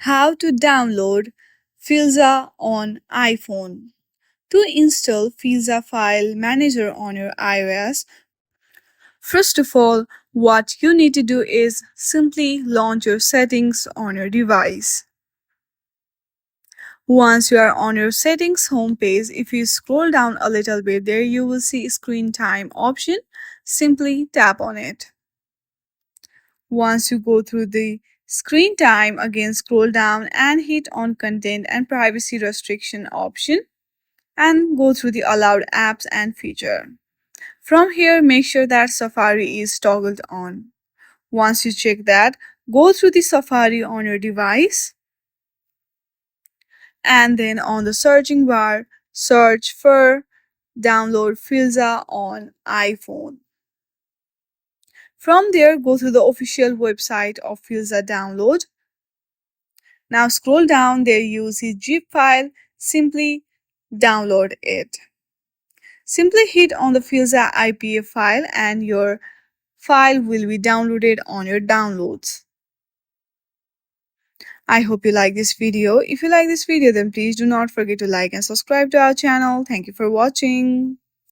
How to download Filza on iPhone. To install Filza File Manager on your iOS, first of all, what you need to do is simply launch your settings on your device. Once you are on your settings homepage, if you scroll down a little bit there, you will see screen time option. Simply tap on it. Once you go through the screen time, again scroll down and hit on content and privacy restriction option and go through the allowed apps and feature. From here, make sure that Safari is toggled on. Once you check that, go through the Safari on your device and then on the searching bar, search for download Filza on iPhone. From there, go to the official website of Filza download. Now scroll down, there you see zip file, simply download it. Simply hit on the Filza IPA file and your file will be downloaded on your downloads. I hope you like this video. If you like this video, then please do not forget to like and subscribe to our channel. Thank you for watching.